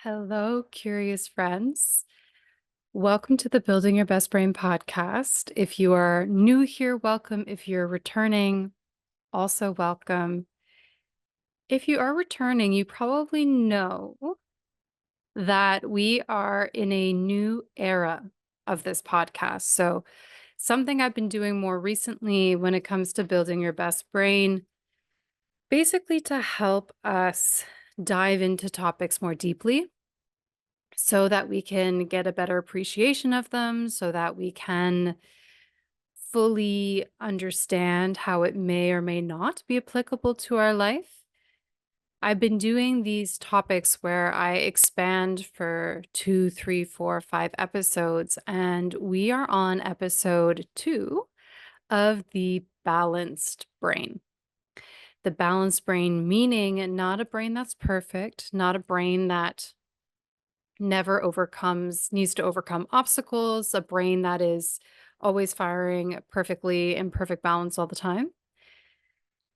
Hello, curious friends. Welcome to the Building Your Best Brain podcast. If you are new here, welcome. If you're returning, also welcome. If you are returning, you probably know that we are in a new era of this podcast. So, something I've been doing more recently when it comes to building your best brain, basically to help us dive into topics more deeply so that we can get a better appreciation of them, so that we can fully understand how it may or may not be applicable to our life. I've been doing these topics where I expand for 2, 3, 4, 5 episodes, and we are on episode 2 of the balanced brain. The balanced brain meaning not a brain that's perfect, not a brain that needs to overcome obstacles, a brain that is always firing perfectly in perfect balance all the time.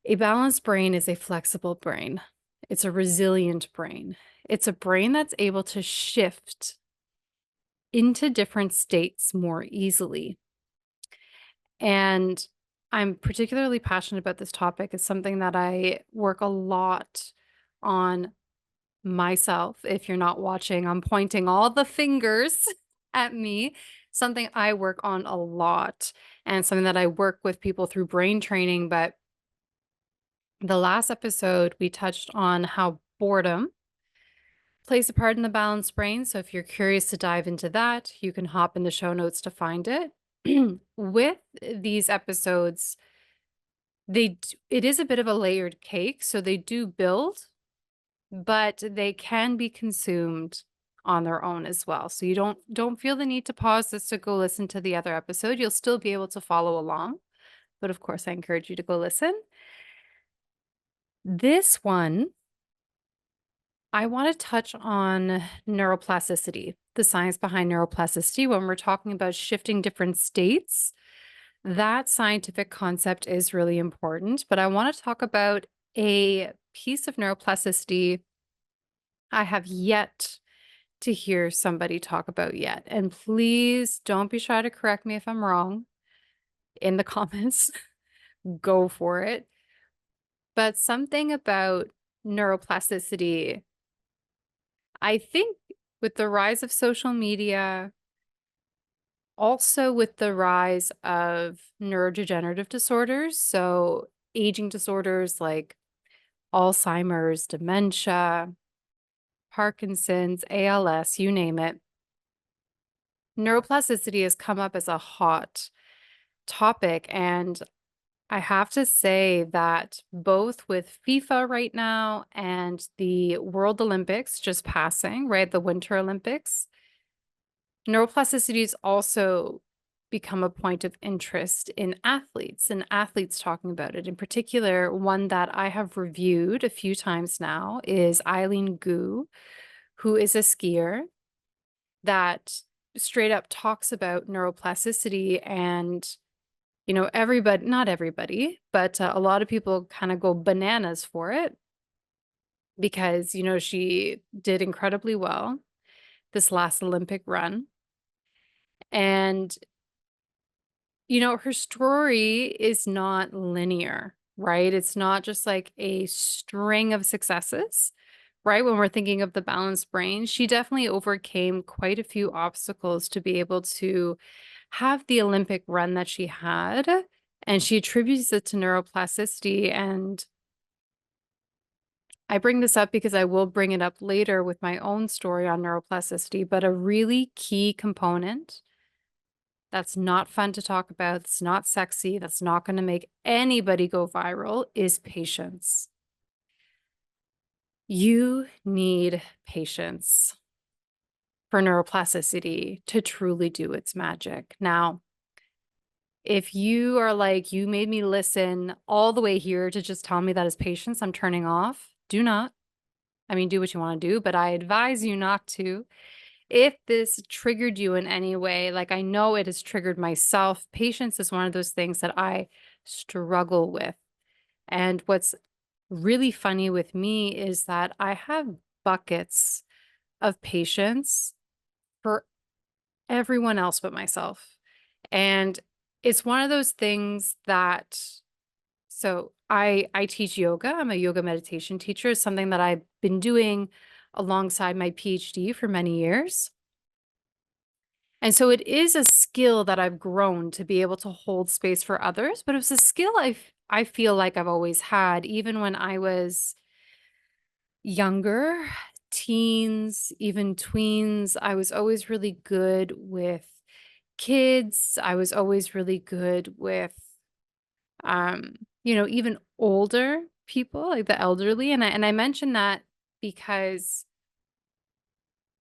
A balanced brain is a flexible brain. It's a resilient brain. It's a brain that's able to shift into different states more easily. And I'm particularly passionate about this topic. It's something that I work a lot on myself. If you're not watching, I'm pointing all the fingers at me. Something I work on a lot and something that I work with people through brain training. But the last episode, we touched on how boredom plays a part in the balanced brain. So if you're curious to dive into that, you can hop in the show notes to find it. With these episodes, it is a bit of a layered cake. So they do build, but they can be consumed on their own as well. So you don't feel the need to pause this to go listen to the other episode. You'll still be able to follow along, but of course I encourage you to go listen. This one, I want to touch on neuroplasticity, the science behind neuroplasticity. When we're talking about shifting different states, that scientific concept is really important, but I want to talk about a piece of neuroplasticity I have yet to hear somebody talk about yet. And please don't be shy to correct me if I'm wrong in the comments. Go for it. But something about neuroplasticity, I think with the rise of social media, also with the rise of neurodegenerative disorders, so aging disorders like Alzheimer's, dementia, Parkinson's, ALS, you name it, neuroplasticity has come up as a hot topic. And I have to say that both with FIFA right now and the World Olympics just passing, right, the Winter Olympics, neuroplasticity has also become a point of interest in athletes and athletes talking about it. In particular, one that I have reviewed a few times now is Eileen Gu, who is a skier that straight up talks about neuroplasticity. And everybody, not everybody, but a lot of people kind of go bananas for it because she did incredibly well this last Olympic run. And her story is not linear, right? It's not just like a string of successes, right? When we're thinking of the balanced brain, she definitely overcame quite a few obstacles to be able to have the Olympic run that she had. And she attributes it to neuroplasticity. And I bring this up because I will bring it up later with my own story on neuroplasticity, but a really key component that's not fun to talk about, that's not sexy, that's not going to make anybody go viral is patience. You need patience for neuroplasticity to truly do its magic. Now, if you are like, you made me listen all the way here to just tell me that is patience, I'm turning off. Do not. I mean, do what you want to do, but I advise you not to. If this triggered you in any way, like I know it has triggered myself, patience is one of those things that I struggle with. And what's really funny with me is that I have buckets of patience for everyone else but myself. And it's one of those things that I teach yoga. I'm a yoga meditation teacher. It's something that I've been doing alongside my PhD for many years. And so it is a skill that I've grown to be able to hold space for others, but it was a skill I feel like I've always had, even when I was younger, teens, even tweens. I was always really good with kids. I was always really good with, um, even older people, like the elderly. And I mention that because,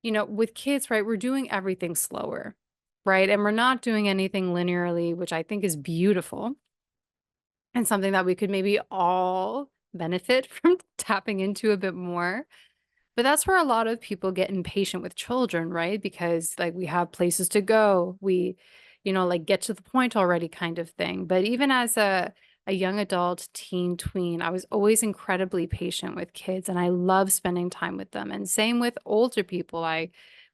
with kids, right, we're doing everything slower, right? And we're not doing anything linearly, which I think is beautiful and something that we could maybe all benefit from tapping into a bit more. But that's where a lot of people get impatient with children, right? Because like we have places to go. We, like get to the point already kind of thing. But even as a young adult, teen, tween, I was always incredibly patient with kids and I love spending time with them. And same with older people. I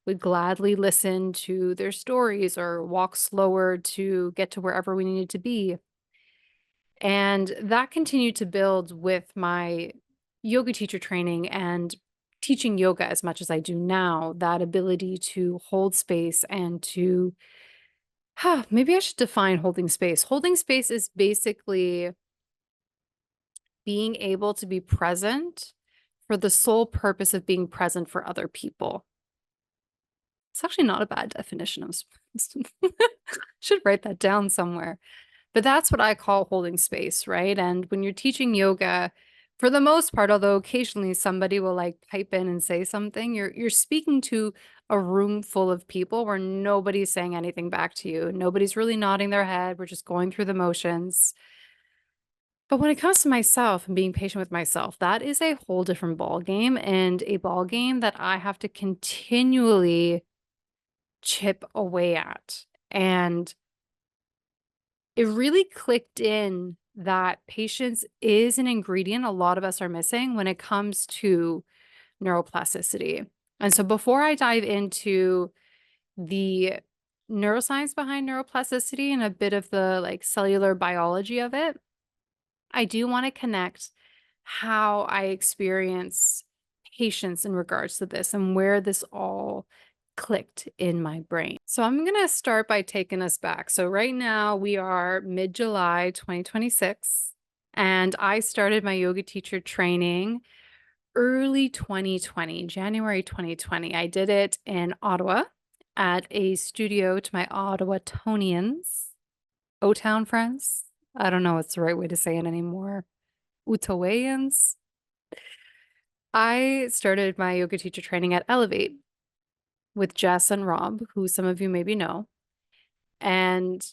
would gladly listen to their stories or walk slower to get to wherever we needed to be. And that continued to build with my yoga teacher training and teaching yoga as much as I do now, that ability to hold space and to, maybe I should define holding space. Holding space is basically being able to be present for the sole purpose of being present for other people. It's actually not a bad definition of should write that down somewhere. But that's what I call holding space, right? And when you're teaching yoga, for the most part, although occasionally somebody will like pipe in and say something, you're speaking to a room full of people where nobody's saying anything back to you. Nobody's really nodding their head. We're just going through the motions. But when it comes to myself and being patient with myself, that is a whole different ball game and a ball game that I have to continually chip away at. And it really clicked in that patience is an ingredient a lot of us are missing when it comes to neuroplasticity. And so before I dive into the neuroscience behind neuroplasticity and a bit of the like cellular biology of it, I do want to connect how I experience patience in regards to this and where this all clicked in my brain. So I'm going to start by taking us back. So right now we are mid-July 2026, and I started my yoga teacher training early 2020, January 2020. I did it in Ottawa at a studio to my Ottawatonians, O-Town friends. I don't know what's the right way to say it anymore. Ottawaians. I started my yoga teacher training at Elevate with Jess and Rob, who some of you maybe know. And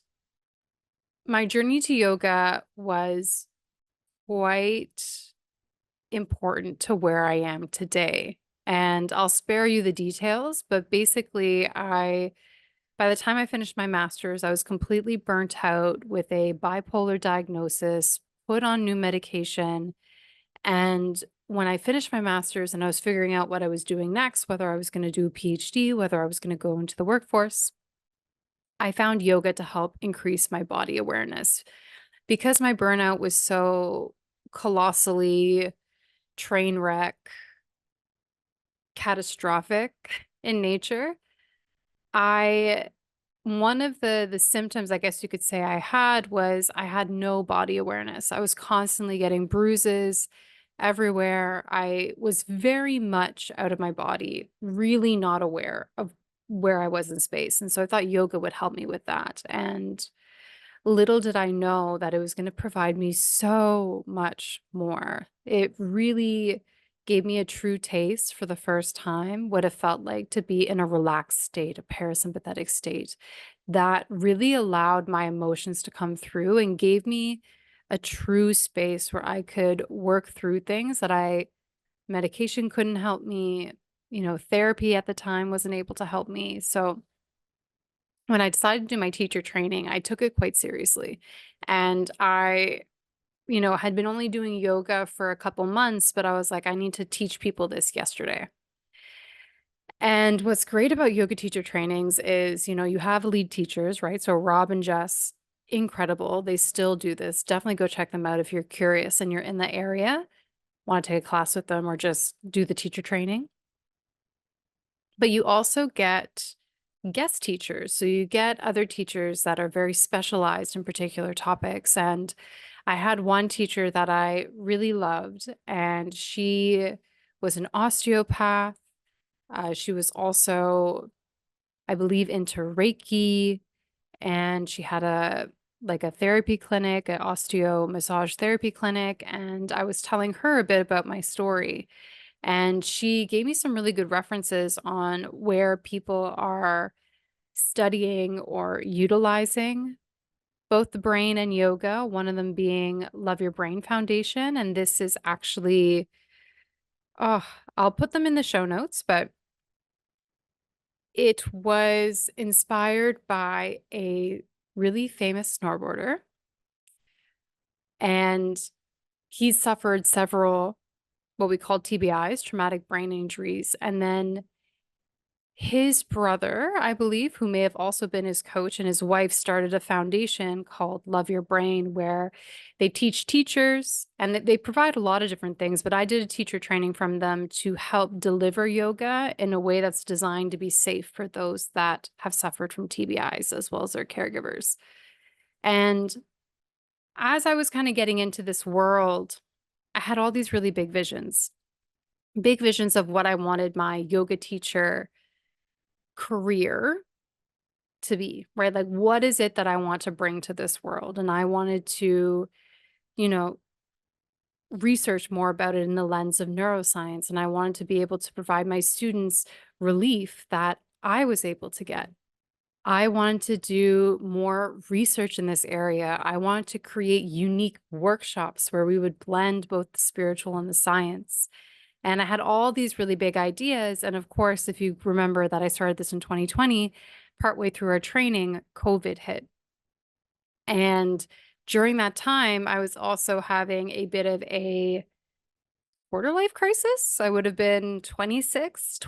my journey to yoga was quite important to where I am today. And I'll spare you the details, but basically, by the time I finished my master's, I was completely burnt out with a bipolar diagnosis, put on new medication. And when I finished my master's and I was figuring out what I was doing next, whether I was going to do a PhD, whether I was going to go into the workforce, I found yoga to help increase my body awareness. Because my burnout was so colossally train wreck, catastrophic in nature, I one of the symptoms I guess you could say I had was I had no body awareness. I was constantly getting bruises everywhere. I was very much out of my body, really not aware of where I was in space. And so I thought yoga would help me with that. And little did I know that it was going to provide me so much more. It really gave me a true taste for the first time what it felt like to be in a relaxed state, a parasympathetic state that really allowed my emotions to come through and gave me a true space where I could work through things that medication couldn't help me, therapy at the time wasn't able to help me. So when I decided to do my teacher training, I took it quite seriously. And I, had been only doing yoga for a couple months, but I was like, I need to teach people this yesterday. And what's great about yoga teacher trainings is, you have lead teachers, right? So Rob and Jess, incredible. They still do this. Definitely go check them out if you're curious and you're in the area, want to take a class with them or just do the teacher training. But you also get guest teachers. So you get other teachers that are very specialized in particular topics. And I had one teacher that I really loved, and she was an osteopath. She was also, I believe, into Reiki, and she had a therapy clinic, an osteo massage therapy clinic, and I was telling her a bit about my story. And she gave me some really good references on where people are studying or utilizing both the brain and yoga, one of them being Love Your Brain Foundation. And this is actually, oh, I'll put them in the show notes, but it was inspired by a really famous snowboarder, and he suffered several what we call TBIs, traumatic brain injuries. And then his brother, I believe, who may have also been his coach, and his wife started a foundation called Love Your Brain, where they teach teachers and they provide a lot of different things. But I did a teacher training from them to help deliver yoga in a way that's designed to be safe for those that have suffered from TBIs as well as their caregivers. And as I was kind of getting into this world, I had all these really big visions of what I wanted my yoga teacher career to be, right? Like, what is it that I want to bring to this world? And I wanted to, you know, research more about it in the lens of neuroscience. And I wanted to be able to provide my students relief that I was able to get. I wanted to do more research in this area. I wanted to create unique workshops where we would blend both the spiritual and the science. And I had all these really big ideas. And of course, if you remember that I started this in 2020, partway through our training, COVID hit. And during that time, I was also having a bit of a quarter life crisis. I would have been 26,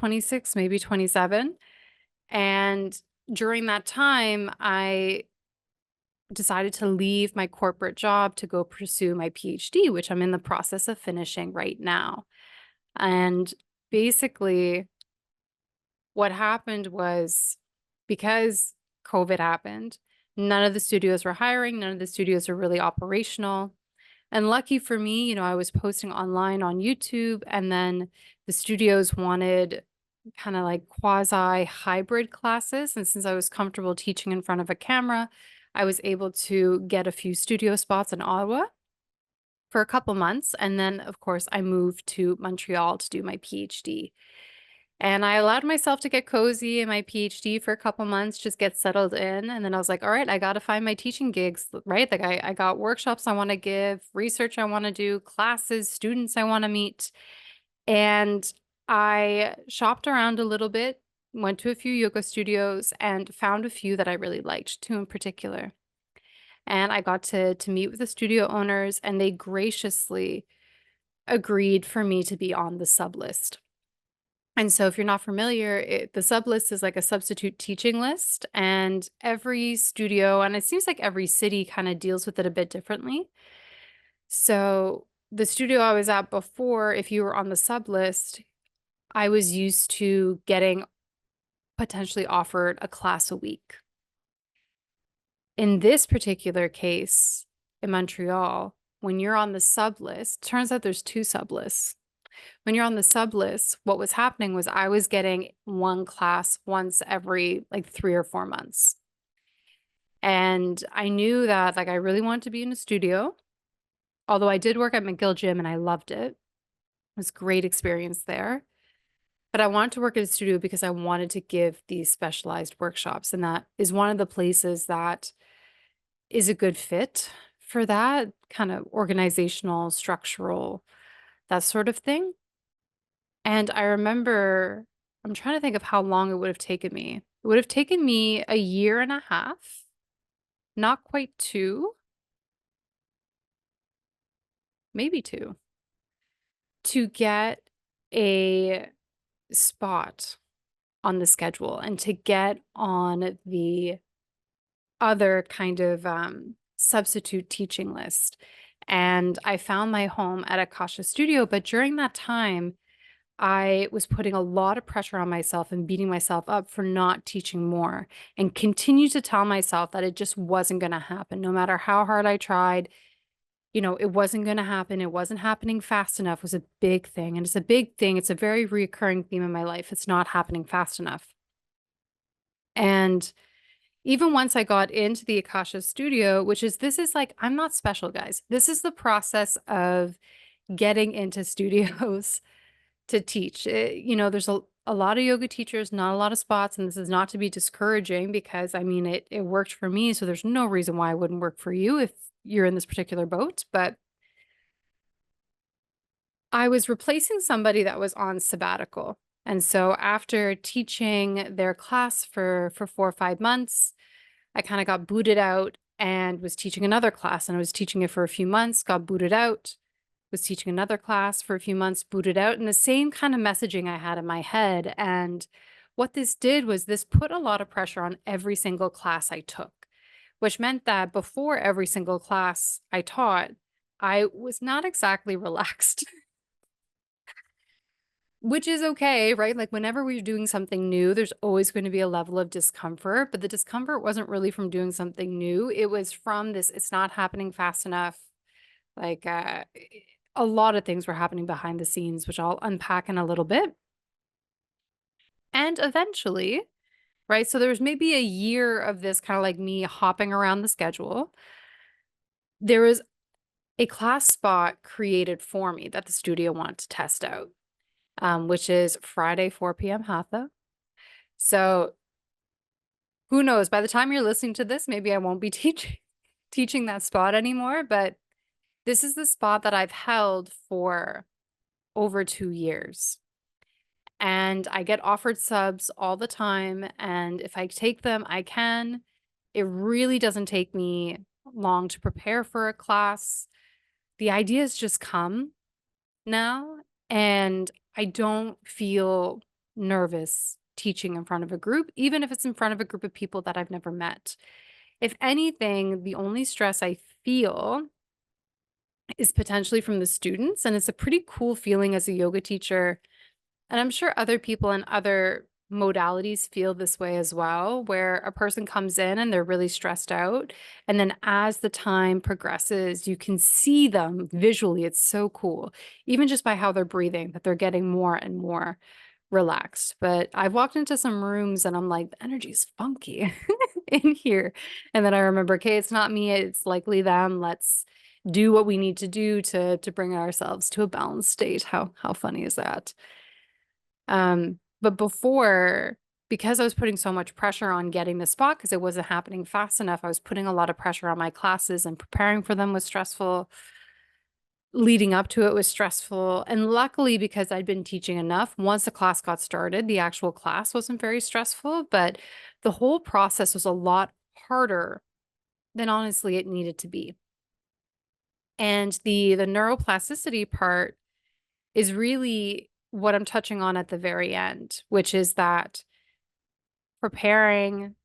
maybe 27. And during that time, I decided to leave my corporate job to go pursue my PhD, which I'm in the process of finishing right now. And basically, what happened was, because COVID happened, none of the studios were hiring, none of the studios were really operational. And lucky for me, I was posting online on YouTube, and then the studios wanted kind of like quasi hybrid classes. And since I was comfortable teaching in front of a camera, I was able to get a few studio spots in Ottawa for a couple months. And then, of course, I moved to Montreal to do my PhD. And I allowed myself to get cozy in my PhD for a couple months, just get settled in. And then I was like, all right, I got to find my teaching gigs, right? Like I got workshops I want to give, research I want to do, classes, students I want to meet. And I shopped around a little bit, went to a few yoga studios and found a few that I really liked, two in particular. And I got to meet with the studio owners, and they graciously agreed for me to be on the sub list. And so if you're not familiar, the sub list is like a substitute teaching list, and every studio, and it seems like every city kind of deals with it a bit differently. So the studio I was at before, if you were on the sub list, I was used to getting potentially offered a class a week. In this particular case, in Montreal, when you're on the sub list, turns out there's two sub lists. When you're on the sub list, what was happening was I was getting one class once every like 3 or 4 months. And I knew that like I really wanted to be in a studio, although I did work at McGill Gym and I loved it. It was a great experience there. But I wanted to work at a studio because I wanted to give these specialized workshops. And that is one of the places that is a good fit for that kind of organizational, structural, that sort of thing. And I remember, I'm trying to think of how long it would have taken me. It would have taken me a year and a half, not quite two, maybe two, to get a spot on the schedule and to get on the other kind of substitute teaching list. And I found my home at Akasha Studio. But during that time, I was putting a lot of pressure on myself and beating myself up for not teaching more and continue to tell myself that it just wasn't going to happen. No matter how hard I tried, it wasn't going to happen. It wasn't happening fast enough was a big thing. And it's a big thing. It's a very recurring theme in my life. It's not happening fast enough. And even once I got into the Akasha Studio, this is like, I'm not special, guys. This is the process of getting into studios to teach. There's a lot of yoga teachers, not a lot of spots, and this is not to be discouraging because I mean, it worked for me. So there's no reason why it wouldn't work for you if you're in this particular boat. But I was replacing somebody that was on sabbatical. And so after teaching their class for 4 or 5 months, I kind of got booted out and was teaching another class. And I was teaching it for a few months, got booted out, was teaching another class for a few months, booted out, and the same kind of messaging I had in my head. And what this did was this put a lot of pressure on every single class I took, which meant that before every single class I taught, I was not exactly relaxed. Which is okay, right? Like whenever we're doing something new, there's always going to be a level of discomfort, but the discomfort wasn't really from doing something new. It was from this, it's not happening fast enough. Like a lot of things were happening behind the scenes, which I'll unpack in a little bit. And eventually, right? So there was maybe a year of this kind of like me hopping around the schedule. There was a class spot created for me that the studio wanted to test out, which is Friday, 4 p.m. Hatha. So who knows? By the time you're listening to this, maybe I won't be teaching that spot anymore, but this is the spot that I've held for over 2 years. And I get offered subs all the time. And if I take them, I can. It really doesn't take me long to prepare for a class. The ideas just come now. And I don't feel nervous teaching in front of a group, even if it's in front of a group of people that I've never met. If anything, the only stress I feel is potentially from the students. And it's a pretty cool feeling as a yoga teacher. And I'm sure other people in other modalities feel this way as well, where a person comes in and they're really stressed out. And then as the time progresses, you can see them visually. It's so cool, even just by how they're breathing, that they're getting more and more relaxed. But I've walked into some rooms and I'm like, the energy's funky in here. And then I remember, okay, it's not me, it's likely them. Let's do what we need to do to bring ourselves to a balanced state. How funny is that? But before, because I was putting so much pressure on getting the spot because it wasn't happening fast enough, I was putting a lot of pressure on my classes, and preparing for them was stressful. Leading up to it was stressful. And luckily, because I'd been teaching enough, once the class got started, the actual class wasn't very stressful, but the whole process was a lot harder than honestly it needed to be. And the neuroplasticity part is really what I'm touching on at the very end, which is that preparing,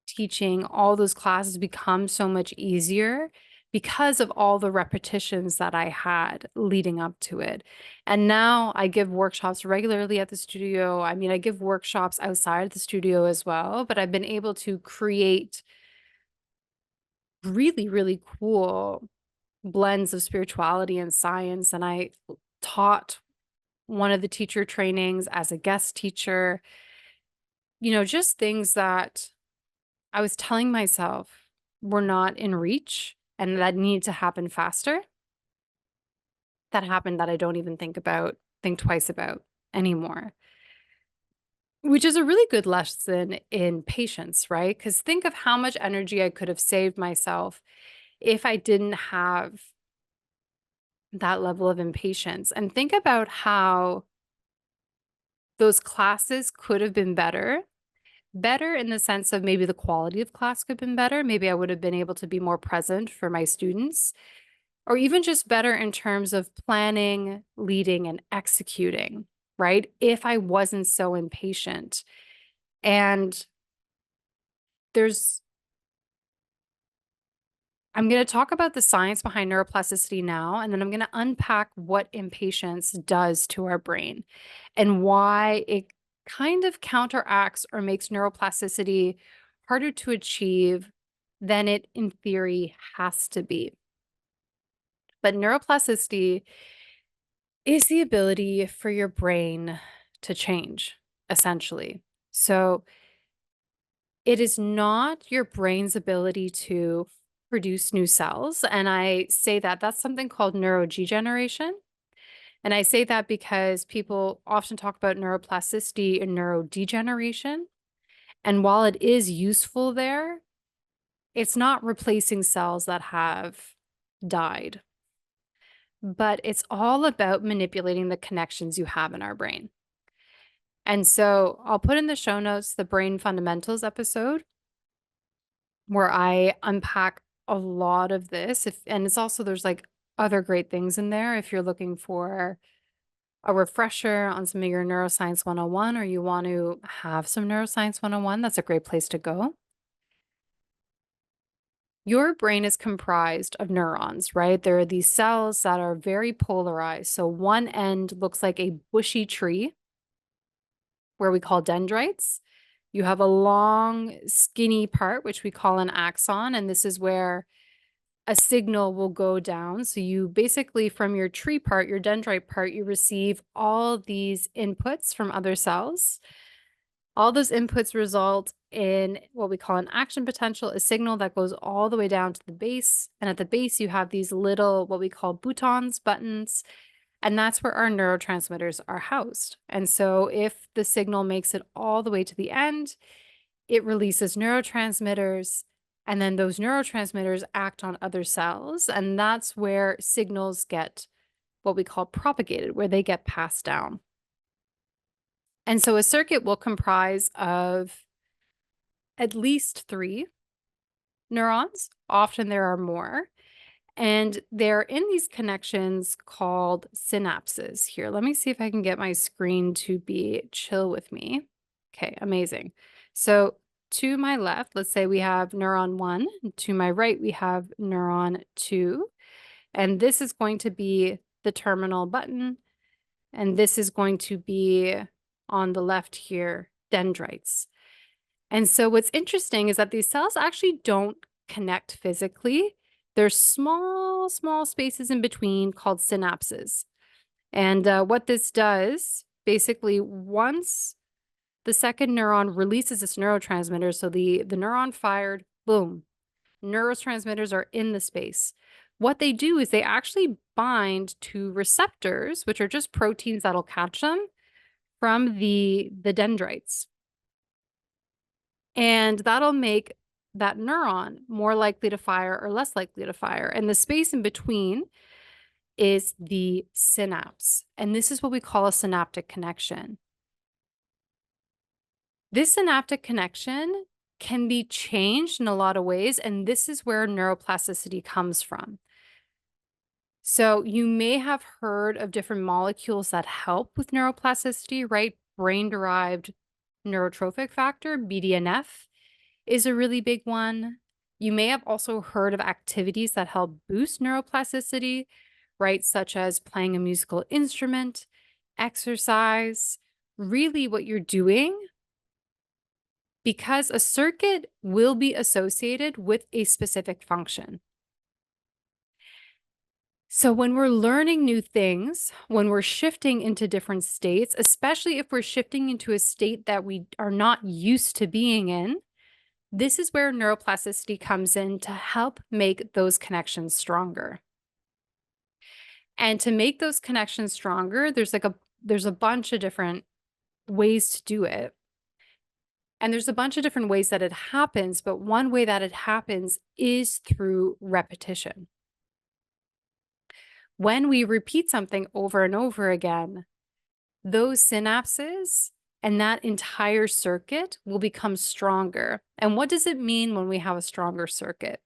teaching, all those classes become so much easier because of all the repetitions that I had leading up to it. And now I give workshops regularly at the studio. I mean, I give workshops outside the studio as well, but I've been able to create really, really cool blends of spirituality and science. And I taught one of the teacher trainings as a guest teacher, just things that I was telling myself were not in reach and that needed to happen faster. That happened that I don't even think twice about anymore, which is a really good lesson in patience, right? Because think of how much energy I could have saved myself if I didn't have that level of impatience. And think about how those classes could have been better in the sense of maybe the quality of class could have been better. Maybe I would have been able to be more present for my students, or even just better in terms of planning, leading, and executing, right? If I wasn't so impatient. And there's I'm going to talk about the science behind neuroplasticity now, and then I'm going to unpack what impatience does to our brain and why it kind of counteracts or makes neuroplasticity harder to achieve than it, in theory, has to be. But neuroplasticity is the ability for your brain to change, essentially. So it is not your brain's ability to produce new cells. And I say that that's something called neurodegeneration. And I say that because people often talk about neuroplasticity and neurodegeneration. And while it is useful there, it's not replacing cells that have died, but it's all about manipulating the connections you have in our brain. And so I'll put in the show notes the brain fundamentals episode where I unpack a lot of this. And it's also, there's like other great things in there if you're looking for a refresher on some of your neuroscience 101 or you want to have some neuroscience 101, that's a great place to go. Your brain is comprised of neurons, right? There are these cells that are very polarized. So one end looks like a bushy tree, where we call dendrites. You have a long, skinny part, which we call an axon, and this is where a signal will go down. So you basically, from your tree part, your dendrite part, you receive all these inputs from other cells. All those inputs result in what we call an action potential, a signal that goes all the way down to the base. And at the base, you have these little, what we call buttons, and that's where our neurotransmitters are housed. And so if the signal makes it all the way to the end, it releases neurotransmitters, and then those neurotransmitters act on other cells. And that's where signals get what we call propagated, where they get passed down. And so a circuit will comprise of at least 3 neurons. Often there are more. And they're in these connections called synapses. Here, let me see if I can get my screen to be chill with me. Okay, amazing. So to my left, let's say we have neuron 1. To my right, we have neuron 2. And this is going to be the terminal button. And this is going to be on the left here, dendrites. And so what's interesting is that these cells actually don't connect physically. There's small, small spaces in between called synapses. And what this does, basically, once the second neuron releases its neurotransmitter, so the neuron fired, boom, neurotransmitters are in the space. What they do is they actually bind to receptors, which are just proteins that'll catch them from the dendrites. And that'll make that neuron more likely to fire or less likely to fire. And the space in between is the synapse. And this is what we call a synaptic connection. This synaptic connection can be changed in a lot of ways, and this is where neuroplasticity comes from. So you may have heard of different molecules that help with neuroplasticity, right? Brain-derived neurotrophic factor, BDNF, is a really big one. You may have also heard of activities that help boost neuroplasticity, right? Such as playing a musical instrument, exercise, really what you're doing, because a circuit will be associated with a specific function. So when we're learning new things, when we're shifting into different states, especially if we're shifting into a state that we are not used to being in, this is where neuroplasticity comes in to help make those connections stronger. And to make those connections stronger, there's a bunch of different ways to do it. And there's a bunch of different ways that it happens, but one way that it happens is through repetition. When we repeat something over and over again, those synapses and that entire circuit will become stronger. And what does it mean when we have a stronger circuit?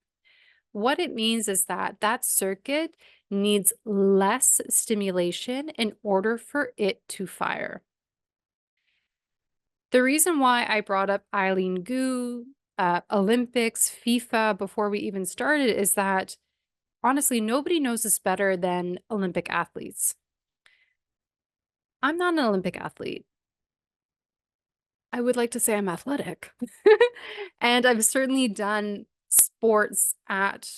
What it means is that that circuit needs less stimulation in order for it to fire. The reason why I brought up Eileen Gu, Olympics, FIFA before we even started is that honestly, nobody knows this better than Olympic athletes. I'm not an Olympic athlete. I would like to say I'm athletic. And I've certainly done sports at,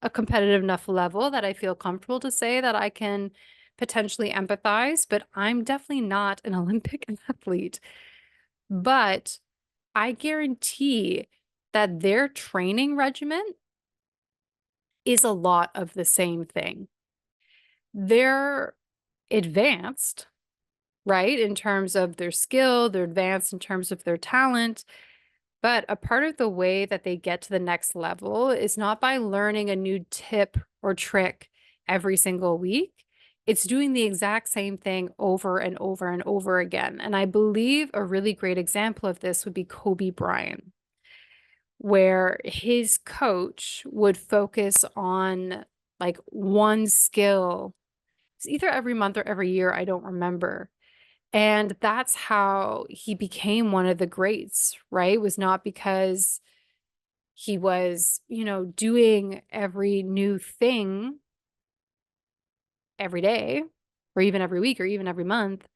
a competitive enough level that I feel comfortable to say that I can potentially empathize, but I'm definitely not an Olympic athlete. But I guarantee that their training regimen is a lot of the same thing. They're advanced, right, in terms of their skill, they're advanced in terms of their talent. But a part of the way that they get to the next level is not by learning a new tip or trick every single week. It's doing the exact same thing over and over and over again. And I believe a really great example of this would be Kobe Bryant, where his coach would focus on like one skill. It's either every month or every year, I don't remember. And that's how he became one of the greats, right? It was not because he was, doing every new thing every day or even every week or even every month,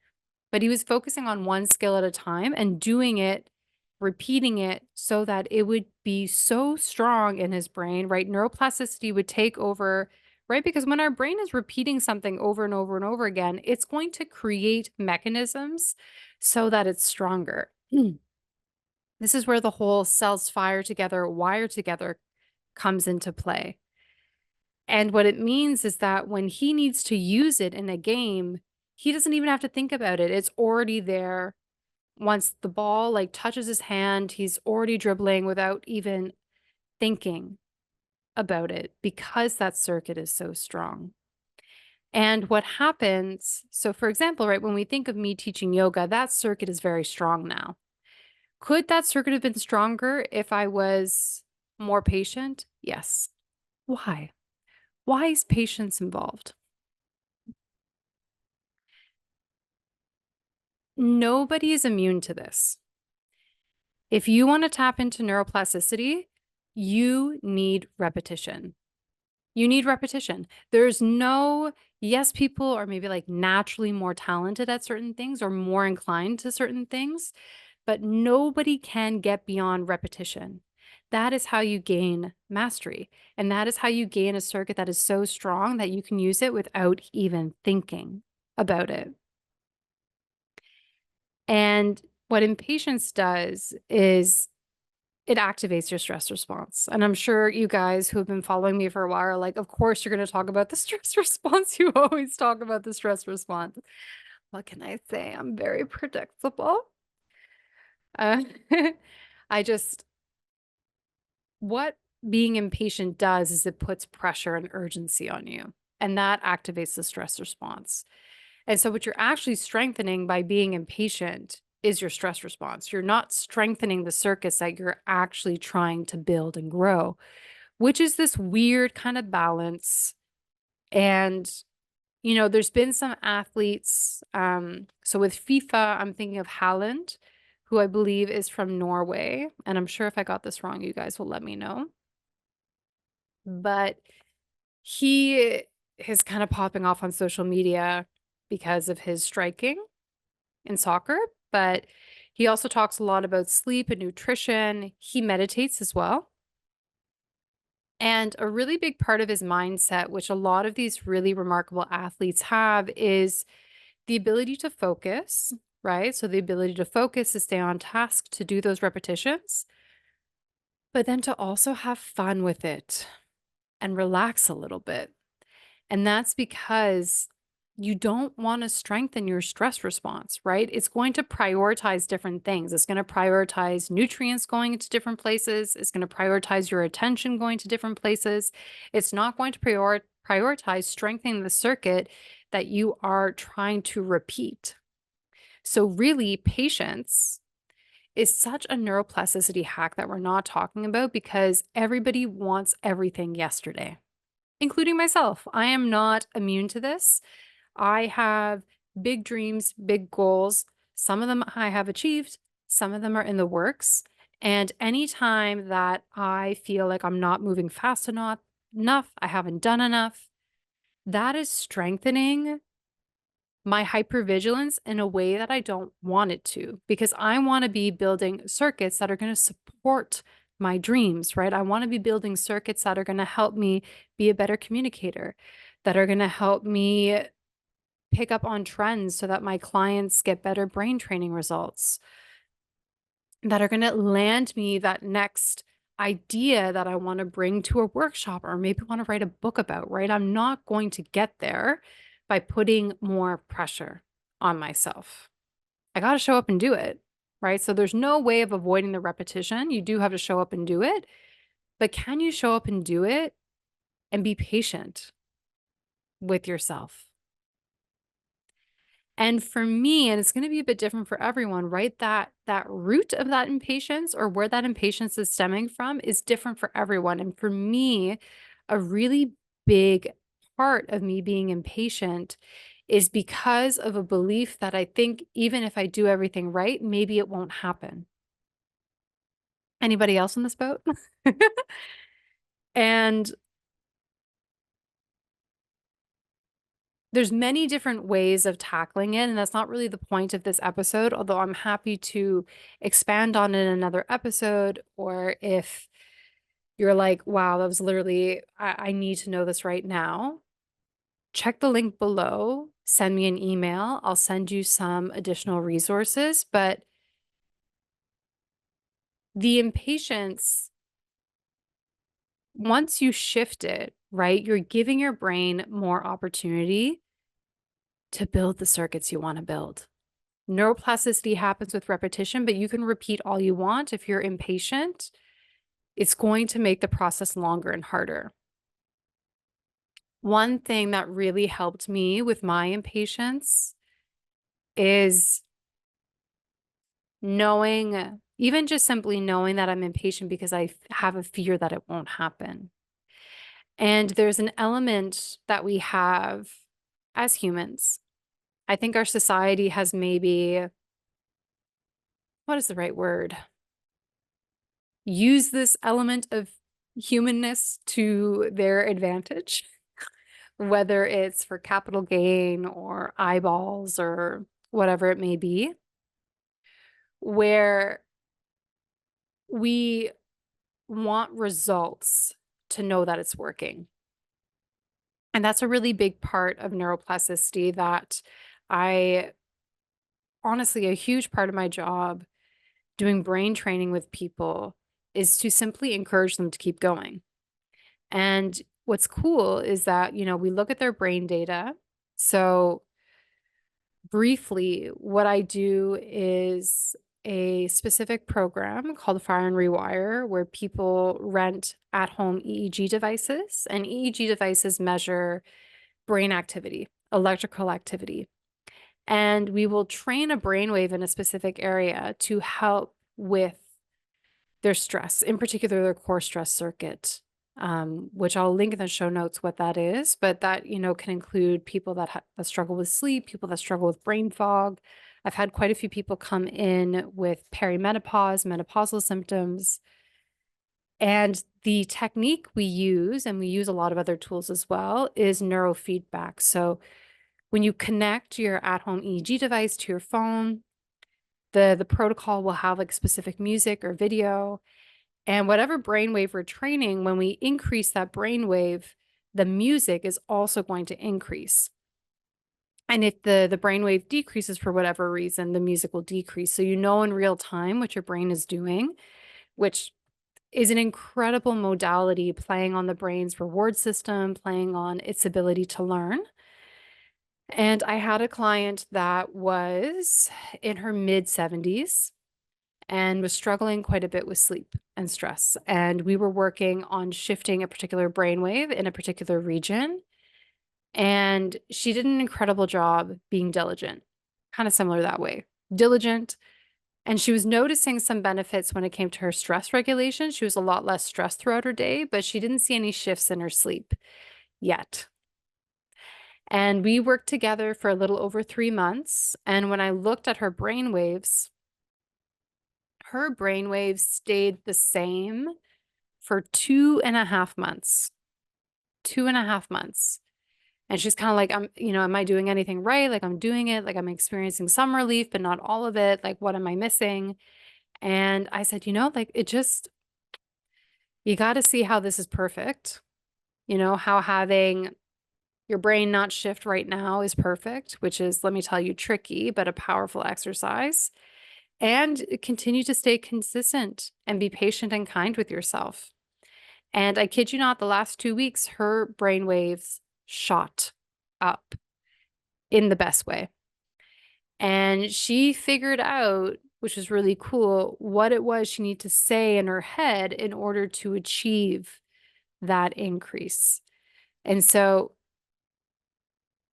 but he was focusing on one skill at a time and doing it, repeating it so that it would be so strong in his brain, right? Neuroplasticity would take over, right? Because when our brain is repeating something over and over and over again, it's going to create mechanisms so that it's stronger. This is where the whole cells fire together, wire together comes into play. And what it means is that when he needs to use it in a game, he doesn't even have to think about it. It's already there. Once the ball like touches his hand, he's already dribbling without even thinking about it because that circuit is so strong. And what happens, so for example, right, when we think of me teaching yoga, that circuit is very strong now. Could that circuit have been stronger if I was more patient? Yes. Why? Why is patience involved? Nobody is immune to this. If you want to tap into neuroplasticity, you need repetition. You need repetition. There's no, yes, people are maybe like naturally more talented at certain things or more inclined to certain things, but nobody can get beyond repetition. That is how you gain mastery. And that is how you gain a circuit that is so strong that you can use it without even thinking about it. And what impatience does is it activates your stress response. And I'm sure you guys who have been following me for a while are like, of course, you're going to talk about the stress response. You always talk about the stress response. What can I say? I'm very predictable. Uh, I just, what being impatient does is it puts pressure and urgency on you, and that activates the stress response. And so, what you're actually strengthening by being impatient is your stress response. You're not strengthening the circuits that you're actually trying to build and grow, which is this weird kind of balance. And, there's been some athletes. So with FIFA, I'm thinking of Haaland, who I believe is from Norway. And I'm sure if I got this wrong, you guys will let me know. But he is kind of popping off on social media because of his striking in soccer, but he also talks a lot about sleep and nutrition. He meditates as well. And a really big part of his mindset, which a lot of these really remarkable athletes have, is the ability to focus, right? So the ability to focus, to stay on task, to do those repetitions, but then to also have fun with it and relax a little bit. And that's because you don't want to strengthen your stress response, right? It's going to prioritize different things. It's going to prioritize nutrients going into different places. It's going to prioritize your attention going to different places. It's not going to prioritize strengthening the circuit that you are trying to repeat. So really, patience is such a neuroplasticity hack that we're not talking about because everybody wants everything yesterday, including myself. I am not immune to this. I have big dreams, big goals. Some of them I have achieved, some of them are in the works. And anytime that I feel like I'm not moving fast enough, I haven't done enough, that is strengthening my hypervigilance in a way that I don't want it to, because I want to be building circuits that are going to support my dreams, right? I want to be building circuits that are going to help me be a better communicator, that are going to help me pick up on trends so that my clients get better brain training results, that are going to land me that next idea that I want to bring to a workshop or maybe want to write a book about, right? I'm not going to get there by putting more pressure on myself. I got to show up and do it, right? So there's no way of avoiding the repetition. You do have to show up and do it, but can you show up and do it and be patient with yourself? And for me, and it's going to be a bit different for everyone, right? That root of that impatience or where that impatience is stemming from is different for everyone. And for me, a really big part of me being impatient is because of a belief that I think even if I do everything right, maybe it won't happen. Anybody else in this boat? And there's many different ways of tackling it, and that's not really the point of this episode, although I'm happy to expand on it in another episode, or if you're like, wow, that was literally, I need to know this right now, check the link below, send me an email. I'll send you some additional resources, but the impatience, once you shift it, right, you're giving your brain more opportunity to build the circuits you want to build. Neuroplasticity happens with repetition, but you can repeat all you want. If you're impatient, it's going to make the process longer and harder. One thing that really helped me with my impatience is knowing, even just simply knowing that I'm impatient because I have a fear that it won't happen. And there's an element that we have as humans. I think our society has maybe, what is the right word? Use this element of humanness to their advantage, whether it's for capital gain or eyeballs or whatever it may be, where we want results to know that it's working. And that's a really big part of neuroplasticity that I honestly, a huge part of my job doing brain training with people is to simply encourage them to keep going. And what's cool is that, we look at their brain data. So briefly, what I do is a specific program called Fire and Rewire, where people rent at-home EEG devices, and EEG devices measure brain activity, electrical activity. And we will train a brainwave in a specific area to help with their stress, in particular their core stress circuit, which I'll link in the show notes what that is. But that, can include people that struggle with sleep, people that struggle with brain fog. I've had quite a few people come in with perimenopause, menopausal symptoms. And the technique we use, and we use a lot of other tools as well, is neurofeedback. So when you connect your at-home EEG device to your phone, the protocol will have like specific music or video. And whatever brainwave we're training, when we increase that brainwave, the music is also going to increase. And if the brainwave decreases for whatever reason, the music will decrease. So you know in real time what your brain is doing, which is an incredible modality playing on the brain's reward system, playing on its ability to learn. And I had a client that was in her mid 70s and was struggling quite a bit with sleep and stress. And we were working on shifting a particular brainwave in a particular region. And she did an incredible job being diligent, kind of similar that way, diligent. And she was noticing some benefits when it came to her stress regulation. She was a lot less stressed throughout her day, but she didn't see any shifts in her sleep yet. And we worked together for a little over 3 months. And when I looked at her brain waves, her brainwaves stayed the same for 2.5 months. 2.5 months. And she's kind of like, am I doing anything right? Like, I'm doing it. Like, I'm experiencing some relief, but not all of it. Like, what am I missing? And I said, like, you got to see how this is perfect. How having your brain not shift right now is perfect, which is, let me tell you, tricky, but a powerful exercise. And continue to stay consistent and be patient and kind with yourself. And I kid you not, the last 2 weeks, her brain waves shot up in the best way. And she figured out, which was really cool, what it was she needed to say in her head in order to achieve that increase. And so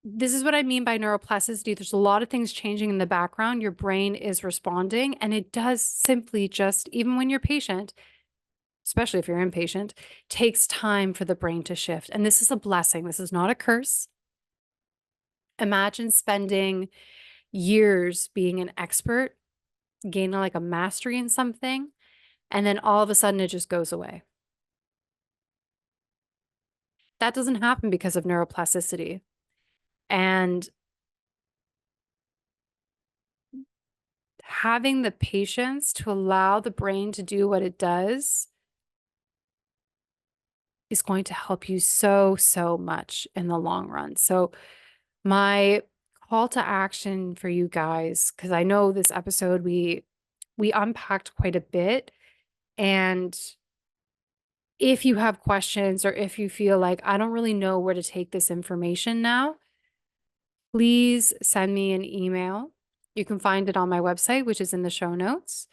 this is what I mean by neuroplasticity. There's a lot of things changing in the background. Your brain is responding, and it does simply just, even when you're patient, especially if you're impatient, takes time for the brain to shift. And this is a blessing. This is not a curse. Imagine spending years being an expert, gaining like a mastery in something, and then all of a sudden it just goes away. That doesn't happen because of neuroplasticity. And having the patience to allow the brain to do what it does is going to help you so, so much in the long run. So my call to action for you guys, because I know this episode we unpacked quite a bit. And if you have questions or if you feel like I don't really know where to take this information now, please send me an email. You can find it on my website, which is in the show notes.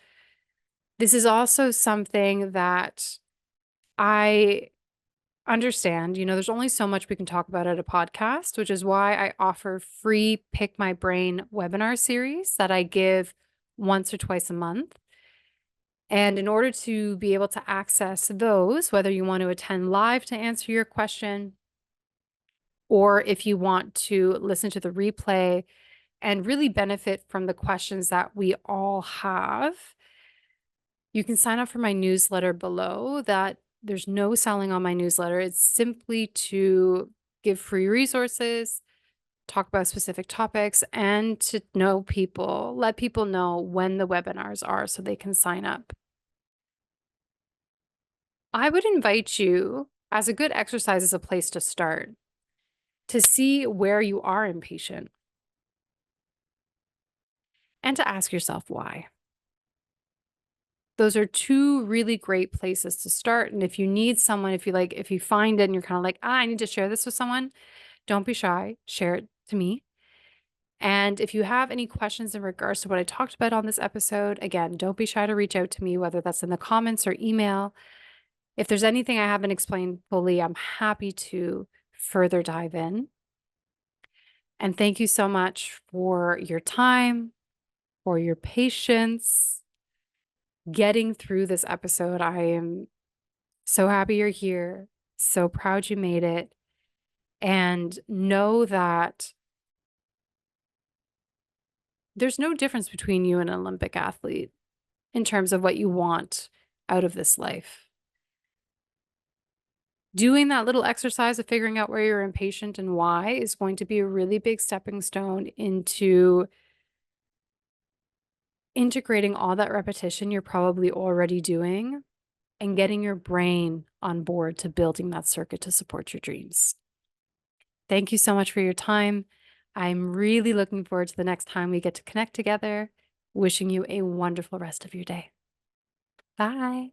This is also something that I understand. There's only so much we can talk about at a podcast, which is why I offer free Pick My Brain webinar series that I give once or twice a month. And in order to be able to access those, whether you want to attend live to answer your question, or if you want to listen to the replay and really benefit from the questions that we all have, you can sign up for my newsletter below. That there's no selling on my newsletter. It's simply to give free resources, talk about specific topics, and to let people know when the webinars are so they can sign up. I would invite you, as a good exercise as a place to start, to see where you are impatient and to ask yourself why. Those are two really great places to start. And if you need someone, if you find it and you're kind of like, I need to share this with someone, don't be shy, share it to me. And if you have any questions in regards to what I talked about on this episode, again, don't be shy to reach out to me, whether that's in the comments or email. If there's anything I haven't explained fully, I'm happy to further dive in. And thank you so much for your time, for your patience, getting through this episode. I am so happy you're here, so proud you made it. And know that there's no difference between you and an Olympic athlete in terms of what you want out of this life. Doing that little exercise of figuring out where you're impatient and why is going to be a really big stepping stone into integrating all that repetition you're probably already doing and getting your brain on board to building that circuit to support your dreams. Thank you so much for your time. I'm really looking forward to the next time we get to connect together. Wishing you a wonderful rest of your day. Bye.